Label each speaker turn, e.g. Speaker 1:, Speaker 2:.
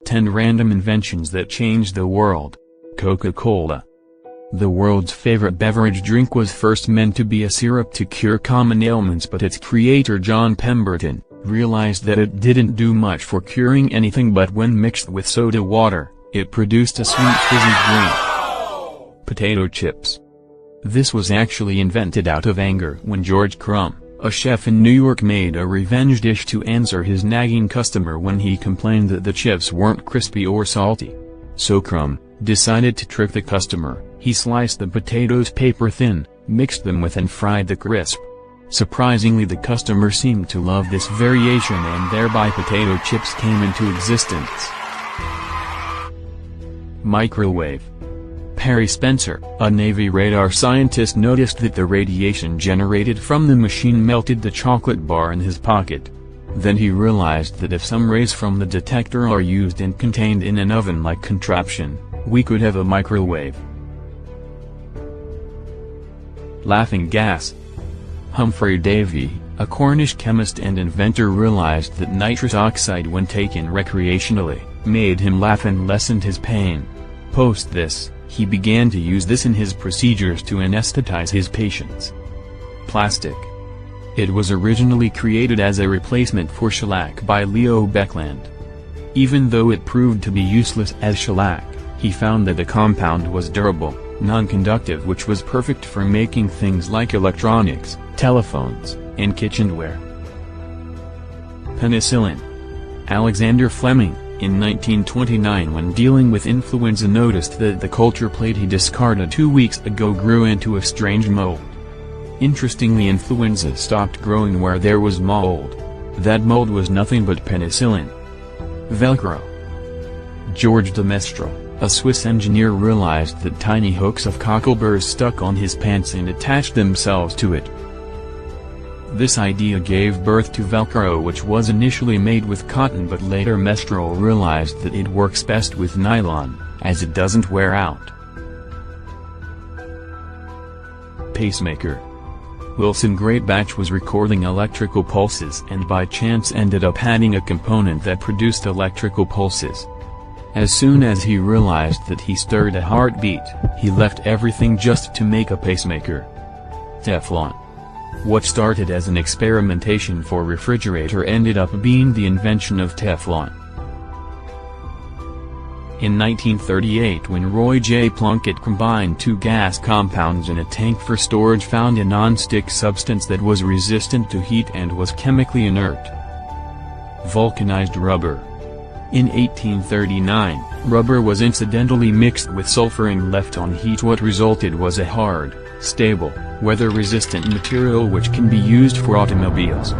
Speaker 1: 10 Random Inventions That Changed the World. Coca-Cola. The world's favorite beverage drink was first meant to be a syrup to cure common ailments, but its creator John Pemberton realized that it didn't do much for curing anything, but when mixed with soda water, it produced a sweet fizzy drink. Potato chips. This was actually invented out of anger when George Crumb, a chef in New York, made a revenge dish to answer his nagging customer when he complained that the chips weren't crispy or salty. So Crumb decided to trick the customer. He sliced the potatoes paper thin, mixed them with and fried the crisp. Surprisingly, the customer seemed to love this variation, and thereby potato chips came into existence. Microwave. Perry Spencer, a Navy radar scientist, noticed that the radiation generated from the machine melted the chocolate bar in his pocket. Then he realized that if some rays from the detector are used and contained in an oven-like contraption, we could have a microwave. Laughing gas. Humphrey Davy, a Cornish chemist and inventor, realized that nitrous oxide, when taken recreationally, made him laugh and lessened his pain. Post this, he began to use this in his procedures to anesthetize his patients. Plastic. It was originally created as a replacement for shellac by Leo Beckland. Even though it proved to be useless as shellac, he found that the compound was durable, non-conductive, which was perfect for making things like electronics, telephones, and kitchenware. Penicillin. Alexander Fleming, in 1929, when dealing with influenza, noticed that the culture plate he discarded 2 weeks ago grew into a strange mold. Interestingly, influenza stopped growing where there was mold. That mold was nothing but penicillin. Velcro. George de Mestral, a Swiss engineer, realized that tiny hooks of cockleburrs stuck on his pants and attached themselves to it. This idea gave birth to Velcro, which was initially made with cotton, but later Mestral realized that it works best with nylon, as it doesn't wear out. Pacemaker. Wilson Greatbatch was recording electrical pulses and by chance ended up adding a component that produced electrical pulses. As soon as he realized that he stirred a heartbeat, he left everything just to make a pacemaker. Teflon. What started as an experimentation for refrigerator ended up being the invention of Teflon. In 1938, when Roy J. Plunkett combined 2 gas compounds in a tank for storage, found a non-stick substance that was resistant to heat and was chemically inert. Vulcanized rubber. In 1839, rubber was incidentally mixed with sulfur and left on heat. What resulted was a hard, stable, weather-resistant material which can be used for automobiles.